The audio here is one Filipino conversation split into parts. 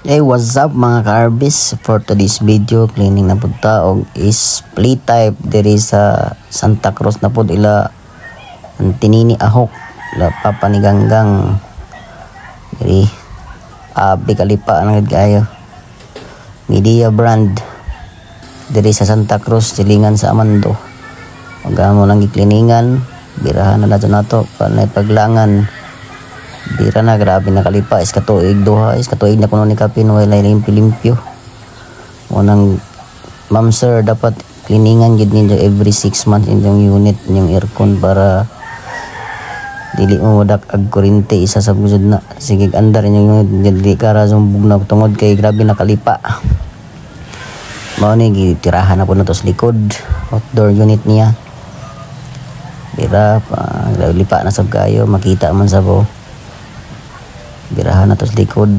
Hey, what's up mga ka-arbis? For today's video, cleaning na pud ta og is play type diri sa Santa Cruz na pud ila ang tinini ahok la papaniganggang diri kalipa na gid kayo media brand diri sa Santa Cruz silingan sa Amando. Ug amo lang gikliningan birahan na nato panay paglangan. Bira na, grabe na kalipa. Iskatuig na kuno ni Kapin wala limpyo. Unang ma'am sir, dapat cleaningan gid ninyo every 6 months inyong unit, inyong aircon para dili mo wadak ag kuryente isa sa gusod na. Sige andar inyong unit dili ka sumbog na tungod kay grabe na kalipa. Mao ni gitirahan na po na to sa likod outdoor unit niya. Bira pa lipa na sab kayo makita man sa po. Birahan na to sa likod.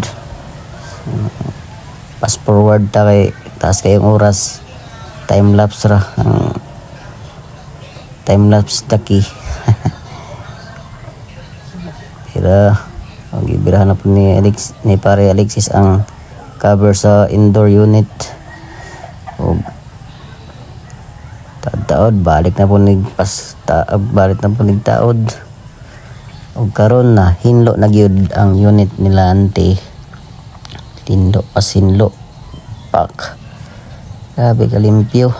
Pass forward ta kay taas kayong oras. Time lapse ra ang time lapse taki. Bira birahan na po ni pare Alexis ang cover sa indoor unit. Og taod balik na po balik na po taod. Og karon na hinlo na gyud ang unit nila ante. Tindo pasinlo pak. Grabe kalimpyo.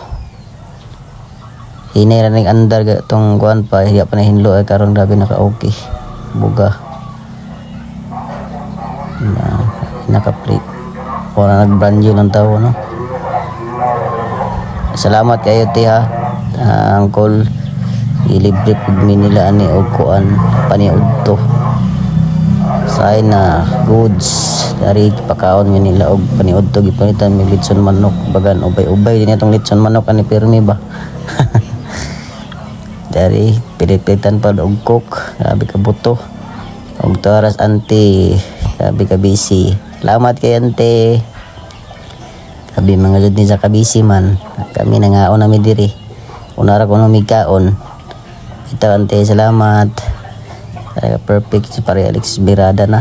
Hinay ra ning andar tong kuan pa hiya pa na hinlo ay karon grabe naka okay. Buga. Naka-plate. Ora nag-brand new lang tawo no. Salamat kayo tiha. Angkol ilibre pud mi nila ani og kuan paniudto say na goods dari pakaon mi nila og paniudto gipalitan mi litson manok bagan ubay-ubay din itong litson manok ani pirmi ba. Dari pilitan pa og cook grabe ka buto og taras ante grabe ka busy. Salamat kay ante sabi mga jud ni sa kabisi man kami nangaon na mi diri unara ko no mikaon. Ito ante salamat. Perfect si pare Alex birada na.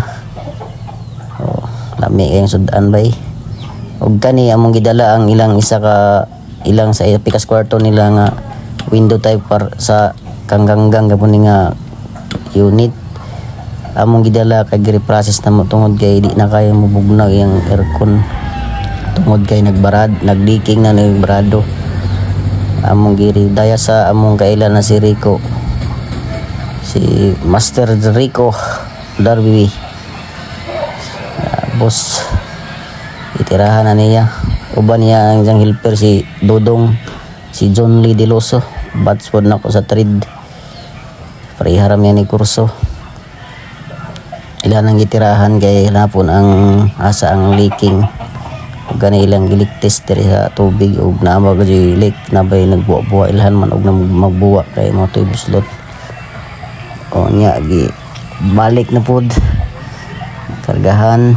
Oh, lami kayong sudan bay. Og kani among gidala ang ilang isa ka ilang sa pikas kwarto nila nga window type sa kanggang gapon nga unit. Among gidala kay gi-process na mo tungod kay di na kaya mo bugnag yung aircon. Tungod kay nag-leaking na nagbarado. Among giri daya sa among kailan na si Rico, si Master Rico Darby, boss itirahan na niya uban niya ang isang helper si Dodong, si John Lee Deloso bats pod na ko sa trade pariharam niya ni kurso ilan ang gitirahan kay napon ang asa ang leaking gani ilang giliktis diri sa tubig ug naama gyud leak nabay nagbuwa-buwa ilhan man og magbuwa kay mo toy buslot o nya gi balik na pud kargahan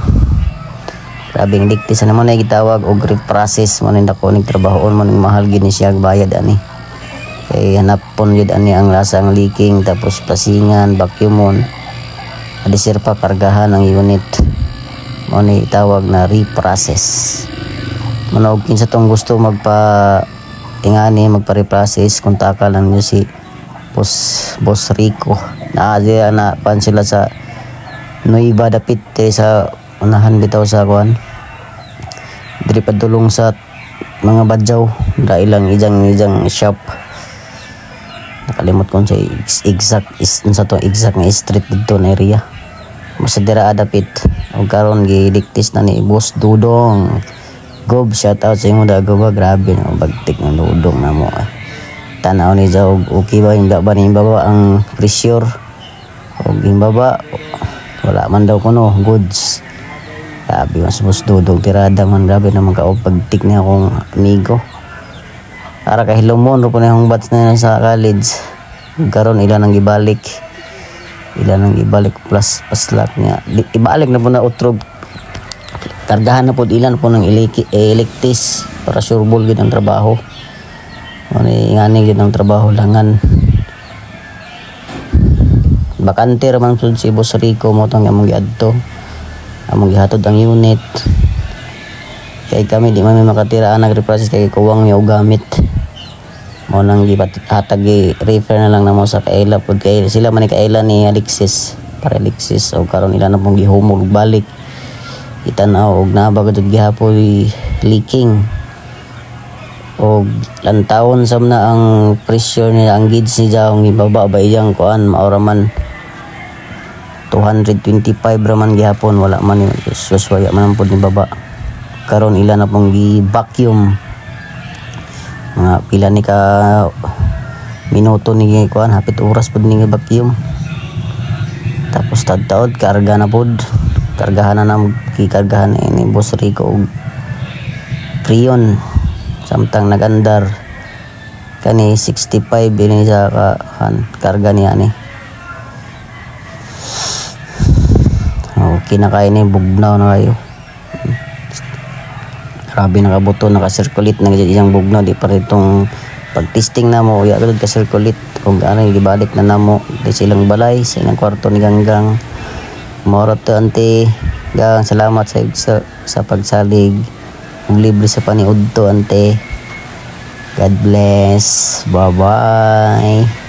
grabing liktis na man ay gitawag og reprocess man nindako ning trabahon man mahal gid ni siya bayad ani kay hanapon jud ani ang lasa ang leaking tapos pasingan vacuumon adisir pa kargahan ang unit mo ni tawag na reprocess. Manog kinsa tong gusto magpa-reprocess kontakan lang niyo si Boss Rico. Na pan sila sa Nueva Dapit sa unahan bitaw sa kuan. Diri padulong sa mga badyaw da ilang ijang shop. Nakalimot ko sa exact nga street dito na area. Basta dira adapit og karon gidiktis na ni Boss Dudong. Gob shout out sa imo dago ba grabe na bagtik ng Dudong na mo. Tanaw ni sa okay ba hindi ba ni baba ang pressure og baba wala man daw kuno goods. Grabe mas Boss Dudong tirada man grabe na ka pagtik niya akong amigo. Ara ka hilomon ro po na yung bats na sa college. Karon ilan ang gibalik plus paslak niya ibalik na po na utrog kargahan na po ilan po ng electis para sureball gid ang trabaho ngani gid ang trabaho langan bakante ra man sud si Boss Rico mo tong among giadto among gihatod ang unit Kay kami di man may makatira ang nagre-process kay kuwang yung gamit. Mo nang gihatag refer na lang namo sa kaila pud kay sila man ni kaila ni Alexis para Alexis o karon ila na pong gihumog balik. Itanaw og nabagod gihapon leaking. Og lantawon sam na ang pressure nila ang gauge ni Jaong ibaba ba iyang kuan maura man 225 raman gihapon wala man suswaya man pud ni baba. Karon ila na pong gi-vacuum mga pila ni ka minuto ni kuan hapit oras pud ni vacuum. Tapos tadtaod karga na pud kargahan na gikargahan ni Boss Rico og Prion samtang nagandar kani 65 ini sa karga niya ni. Okay na kayo ni bugnaw na kayo. Grabe nakabuto naka-circulate na isang bugnaw di pa itong pag-testing na mo uya agad ka-circulate kung ano gibalik na namo di silang balay sa ilang kwarto ni Ganggang. Morot to ante gang salamat sa pagsalig ug libre sa paniud to ante. God bless. Bye bye.